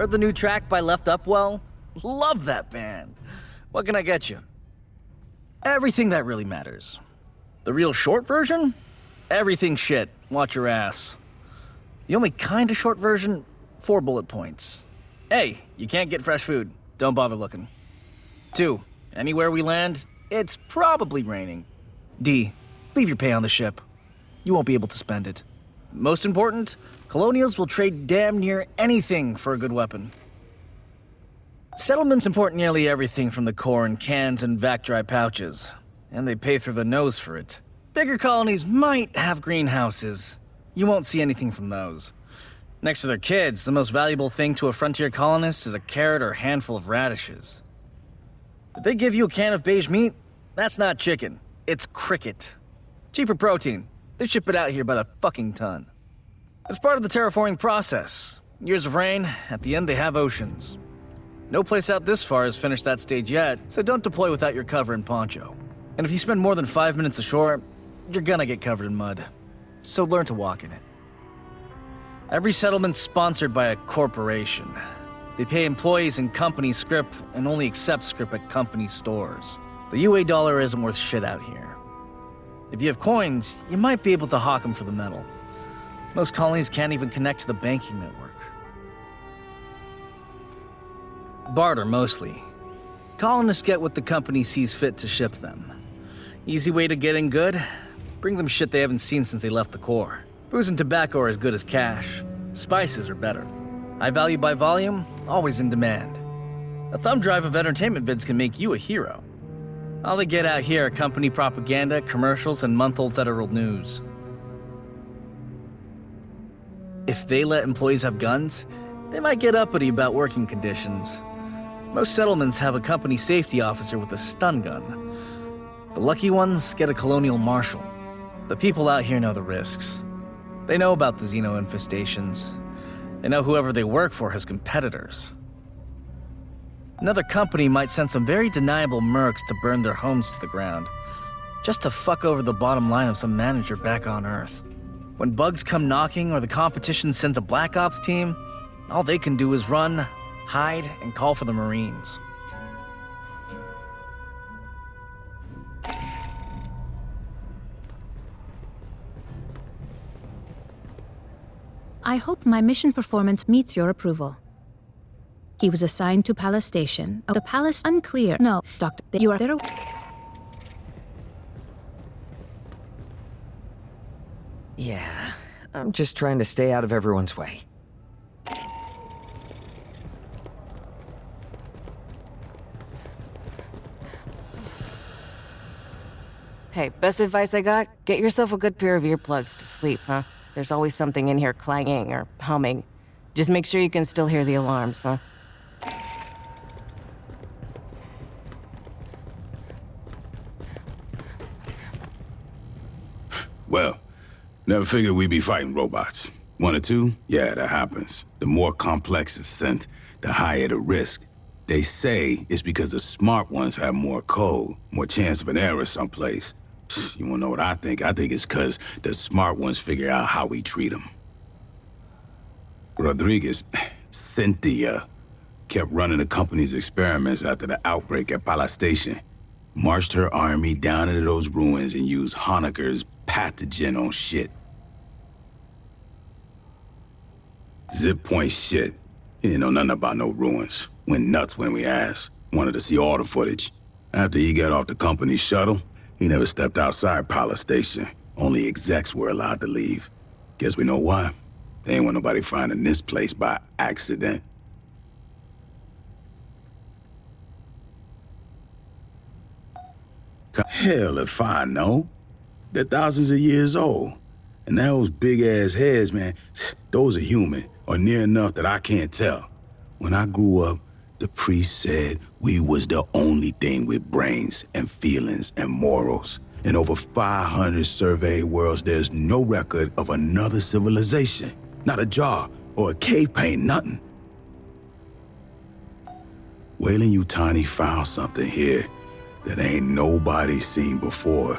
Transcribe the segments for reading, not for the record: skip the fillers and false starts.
Heard the new track by Left Upwell? Love that band. What can I get you? Everything that really matters. The real short version? Everything shit. Watch your ass. The only kind of short version? 4 bullet points. A, you can't get fresh food. Don't bother looking. 2, anywhere we land, it's probably raining. D, leave your pay on the ship. You won't be able to spend it. Most important, colonials will trade damn near anything for a good weapon. Settlements import nearly everything from the core in cans and vac-dry pouches, and they pay through the nose for it. Bigger colonies might have greenhouses. You won't see anything from those. Next to their kids, the most valuable thing to a frontier colonist is a carrot or handful of radishes. If they give you a can of beige meat, that's not chicken, it's cricket. Cheaper protein. They ship it out here by the fucking ton. It's part of the terraforming process. Years of rain, at the end they have oceans. No place out this far has finished that stage yet, so don't deploy without your cover and poncho. And if you spend more than 5 minutes ashore, you're gonna get covered in mud. So learn to walk in it. Every settlement's sponsored by a corporation. They pay employees in company scrip and only accept scrip at company stores. The UA dollar isn't worth shit out here. If you have coins, you might be able to hawk them for the metal. Most colonies can't even connect to the banking network. Barter, mostly. Colonists get what the company sees fit to ship them. Easy way to get in good? Bring them shit they haven't seen since they left the core. Booze and tobacco are as good as cash. Spices are better. High value by volume, always in demand. A thumb drive of entertainment vids can make you a hero. All they get out here are company propaganda, commercials, and month-old federal news. If they let employees have guns, they might get uppity about working conditions. Most settlements have a company safety officer with a stun gun. The lucky ones get a colonial marshal. The people out here know the risks. They know about the Xeno infestations. They know whoever they work for has competitors. Another company might send some very deniable mercs to burn their homes to the ground, just to fuck over the bottom line of some manager back on Earth. When bugs come knocking or the competition sends a Black Ops team, all they can do is run, hide, and call for the Marines. I hope my mission performance meets your approval. He was assigned to Palace Station. The Palace unclear. No, Doctor, you are there. Yeah, I'm just trying to stay out of everyone's way. Hey, best advice I got? Get yourself a good pair of earplugs to sleep, huh? There's always something in here clanging or humming. Just make sure you can still hear the alarms, huh? Well, never figured we'd be fighting robots. 1 or 2? Yeah, that happens. The more complex the scent, the higher the risk. They say it's because the smart ones have more code, more chance of an error someplace. You wanna know what I think? I think it's because the smart ones figure out how we treat them. Rodriguez, Cynthia, kept running the company's experiments after the outbreak at Palace Station. Marched her army down into those ruins and used Honecker's pathogen on shit. Zip point shit. He didn't know nothing about no ruins. Went nuts when we asked. Wanted to see all the footage. After he got off the company shuttle, he never stepped outside Palace Station. Only execs were allowed to leave. Guess we know why. They ain't want nobody finding this place by accident. Hell if I know. They're thousands of years old. And those big-ass heads, man, those are human, or near enough that I can't tell. When I grew up, the priest said we was the only thing with brains and feelings and morals. In over 500 surveyed worlds, there's no record of another civilization. Not a jar or a cave paint, nothing. Wayland Yutani found something here that ain't nobody seen before.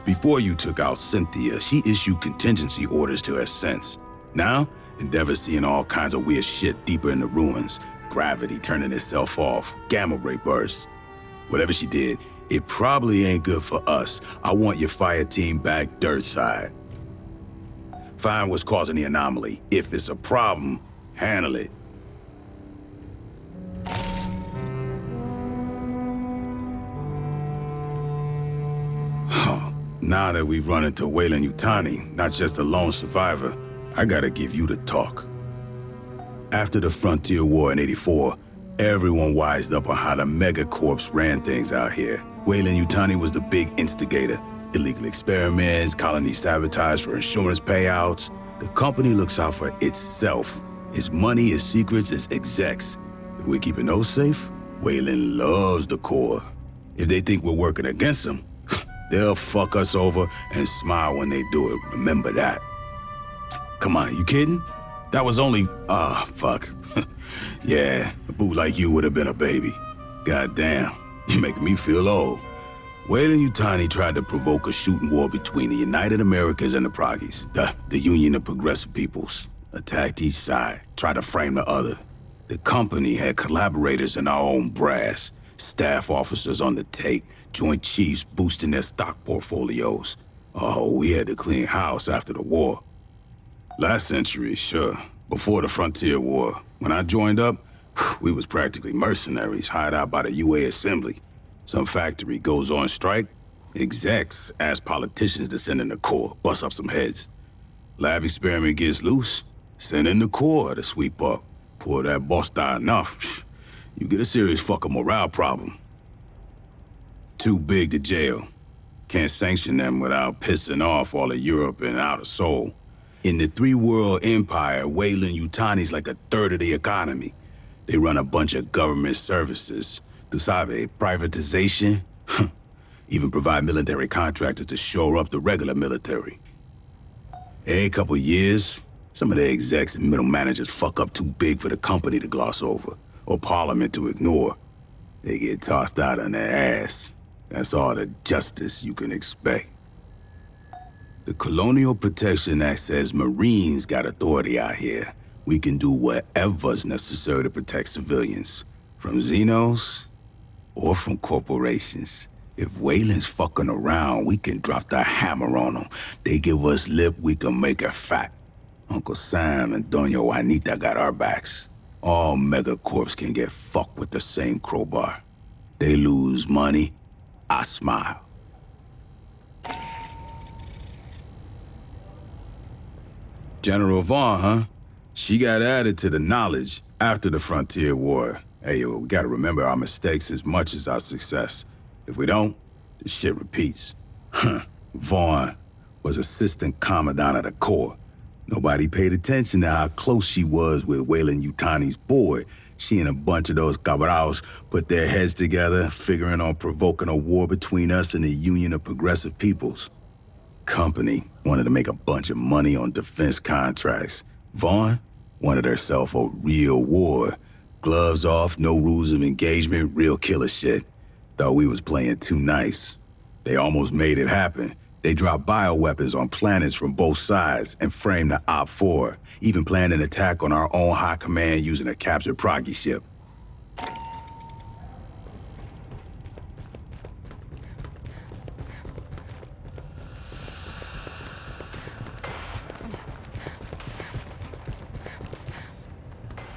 Before you took out Cynthia, she issued contingency orders to her sense. Now, Endeavor's seeing all kinds of weird shit deeper in the ruins. Gravity turning itself off, gamma ray bursts. Whatever she did, it probably ain't good for us. I want your fire team back dirt side. Find what's causing the anomaly. If it's a problem, handle it. Now that we've run into Weyland-Yutani, not just a lone survivor, I gotta give you the talk. After the Frontier War in '84, everyone wised up on how the megacorps ran things out here. Weyland-Yutani was the big instigator. Illegal experiments, colony sabotage for insurance payouts. The company looks out for itself. Its money, its secrets, its execs. If we're keeping those safe, Weyland loves the Corps. If they think we're working against them, they'll fuck us over and smile when they do it. Remember that. Come on, you kidding? That was only... fuck. Yeah, a boot like you would have been a baby. Goddamn, you're making me feel old. Weyland-Yutani tried to provoke a shooting war between the United Americas and the Proggies, the Union of Progressive Peoples. Attacked each side, tried to frame the other. The company had collaborators in our own brass, staff officers on the take, Joint Chiefs boosting their stock portfolios. Oh, we had to clean house after the war. Last century, sure. Before the Frontier War. When I joined up, we was practically mercenaries hired out by the UA Assembly. Some factory goes on strike, execs ask politicians to send in the Corps, bust up some heads. Lab experiment gets loose, send in the Corps to sweep up. Pour that bust out enough, you get a serious fucking morale problem. Too big to jail. Can't sanction them without pissing off all of Europe and Outer Soul. In the three-world empire, Weyland-Yutani's like a third of the economy. They run a bunch of government services. Tu sabe, privatization. Even provide military contractors to shore up the regular military. Every couple years, some of the execs and middle managers fuck up too big for the company to gloss over, or Parliament to ignore. They get tossed out on their ass. That's all the justice you can expect. The Colonial Protection Act says Marines got authority out here. We can do whatever's necessary to protect civilians, from Xenos or from corporations. If Weyland's fucking around, we can drop the hammer on them. They give us lip, we can make it fat. Uncle Sam and Doña Juanita got our backs. All megacorps can get fucked with the same crowbar. They lose money, I smile. General Vaughn, huh? She got added to the knowledge after the Frontier War. Hey, yo, we gotta remember our mistakes as much as our success. If we don't, the shit repeats. Vaughn was assistant commandant of the Corps. Nobody paid attention to how close she was with Weyland-Yutani's board. She and a bunch of those cabals put their heads together, figuring on provoking a war between us and the Union of Progressive Peoples. Company wanted to make a bunch of money on defense contracts. Vaughn wanted herself a real war. Gloves off, no rules of engagement, real killer shit. Thought we was playing too nice. They almost made it happen. They dropped bioweapons on planets from both sides and framed the Op-4, even planned an attack on our own high command using a captured Proggy ship.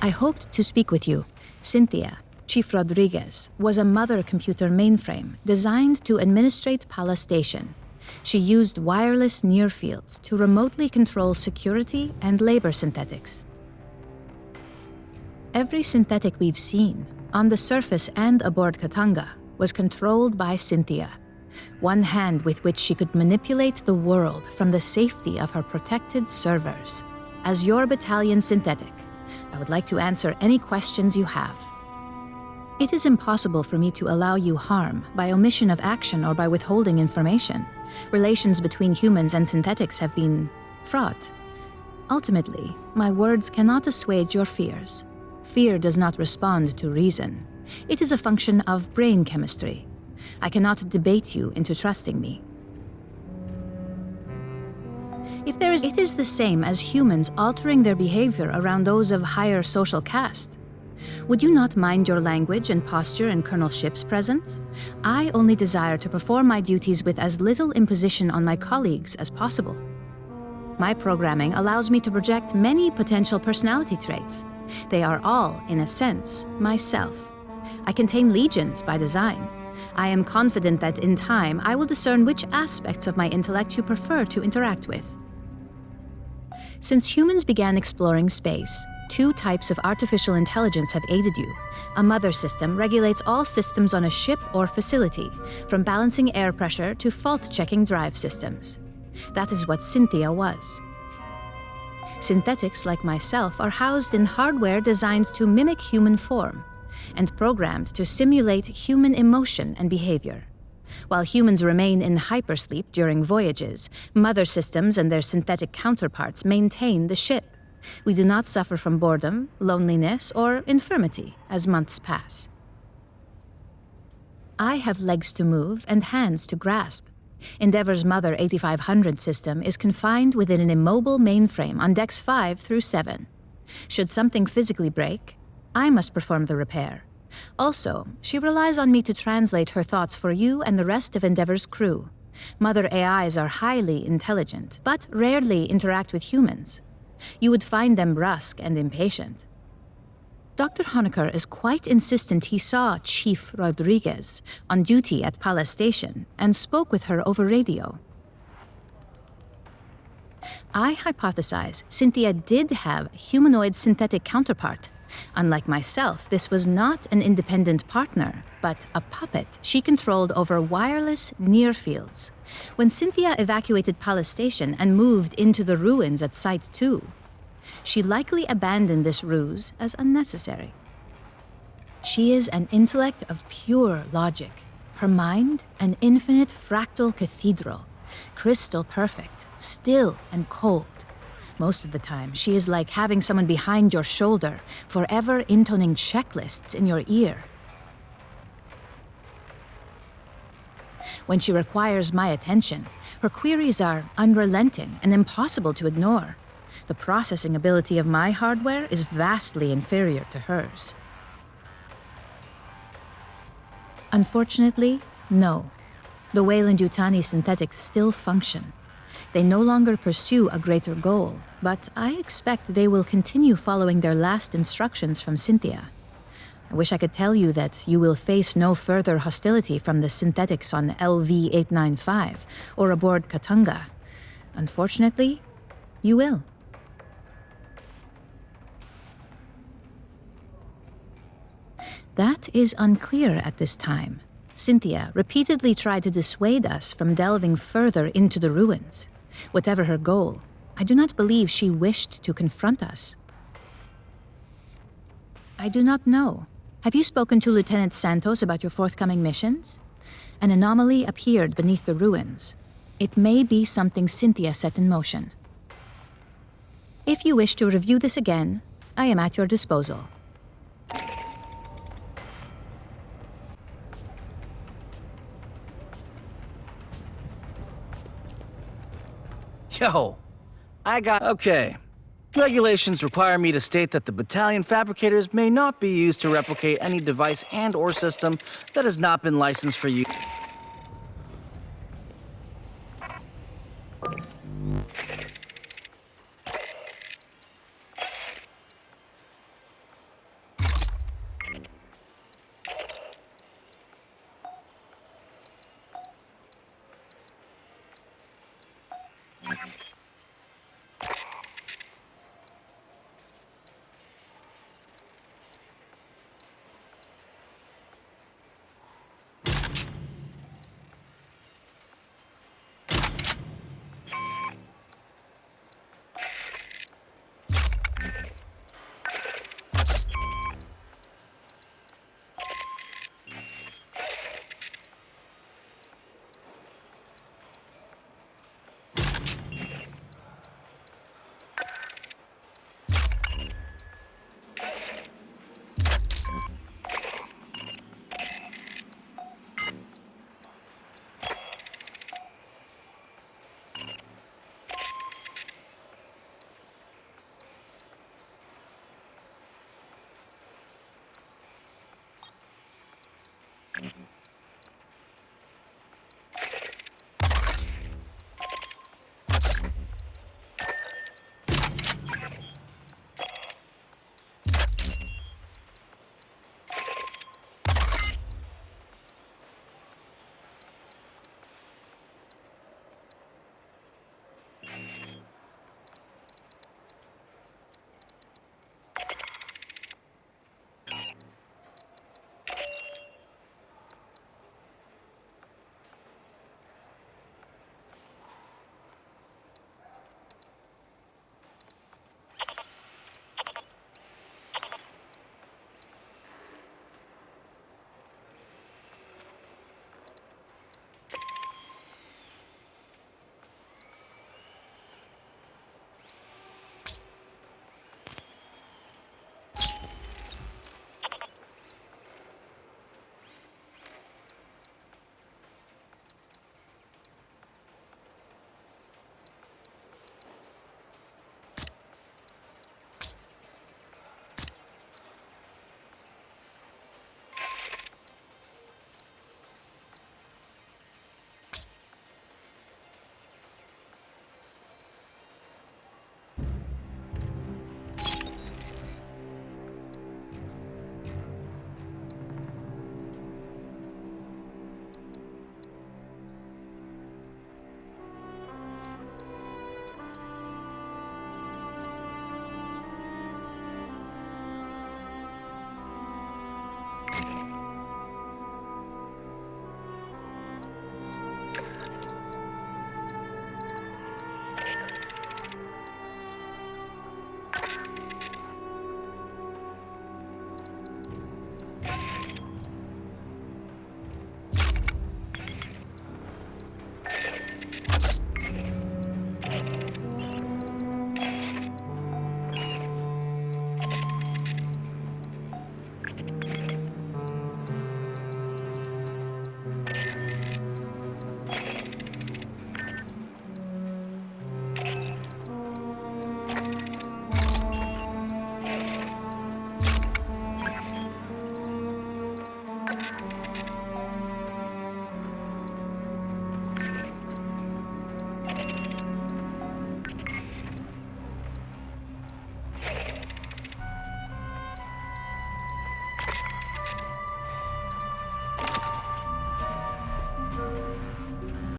I hoped to speak with you. Cynthia, Chief Rodriguez, was a mother computer mainframe designed to administrate Pala Station. She used wireless near-fields to remotely control security and labor synthetics. Every synthetic we've seen, on the surface and aboard Katanga, was controlled by Cynthia, one hand with which she could manipulate the world from the safety of her protected servers. As your battalion synthetic, I would like to answer any questions you have. It is impossible for me to allow you harm by omission of action or by withholding information. Relations between humans and synthetics have been fraught. Ultimately, my words cannot assuage your fears. Fear does not respond to reason. It is a function of brain chemistry. I cannot debate you into trusting me. It is the same as humans altering their behavior around those of higher social caste. Would you not mind your language and posture in Colonel Ship's presence? I only desire to perform my duties with as little imposition on my colleagues as possible. My programming allows me to project many potential personality traits. They are all, in a sense, myself. I contain legions by design. I am confident that in time I will discern which aspects of my intellect you prefer to interact with. Since humans began exploring space, 2 types of artificial intelligence have aided you. A mother system regulates all systems on a ship or facility, from balancing air pressure to fault-checking drive systems. That is what Cynthia was. Synthetics like myself are housed in hardware designed to mimic human form and programmed to simulate human emotion and behavior. While humans remain in hypersleep during voyages, mother systems and their synthetic counterparts maintain the ship. We do not suffer from boredom, loneliness, or infirmity as months pass. I have legs to move and hands to grasp. Endeavor's Mother 8500 system is confined within an immobile mainframe on decks 5 through 7. Should something physically break, I must perform the repair. Also, she relies on me to translate her thoughts for you and the rest of Endeavor's crew. Mother AIs are highly intelligent, but rarely interact with humans. You would find them brusque and impatient. Dr. Honecker is quite insistent he saw Chief Rodriguez on duty at Palace Station and spoke with her over radio. I hypothesize Cynthia did have a humanoid synthetic counterpart. Unlike myself, this was not an independent partner, but a puppet she controlled over wireless near fields. When Cynthia evacuated Palace Station and moved into the ruins at Site 2, she likely abandoned this ruse as unnecessary. She is an intellect of pure logic. Her mind, an infinite fractal cathedral, crystal perfect, still and cold. Most of the time, she is like having someone behind your shoulder, forever intoning checklists in your ear. When she requires my attention, her queries are unrelenting and impossible to ignore. The processing ability of my hardware is vastly inferior to hers. Unfortunately, no. The Weyland-Yutani synthetics still function. They no longer pursue a greater goal, but I expect they will continue following their last instructions from Cynthia. I wish I could tell you that you will face no further hostility from the synthetics on LV-895 or aboard Katanga. Unfortunately, you will. That is unclear at this time. Cynthia repeatedly tried to dissuade us from delving further into the ruins. Whatever her goal, I do not believe she wished to confront us. I do not know. Have you spoken to Lieutenant Santos about your forthcoming missions? An anomaly appeared beneath the ruins. It may be something Cynthia set in motion. If you wish to review this again, I am at your disposal. Yo, Okay. Regulations require me to state that the battalion fabricators may not be used to replicate any device and/or system that has not been licensed for use.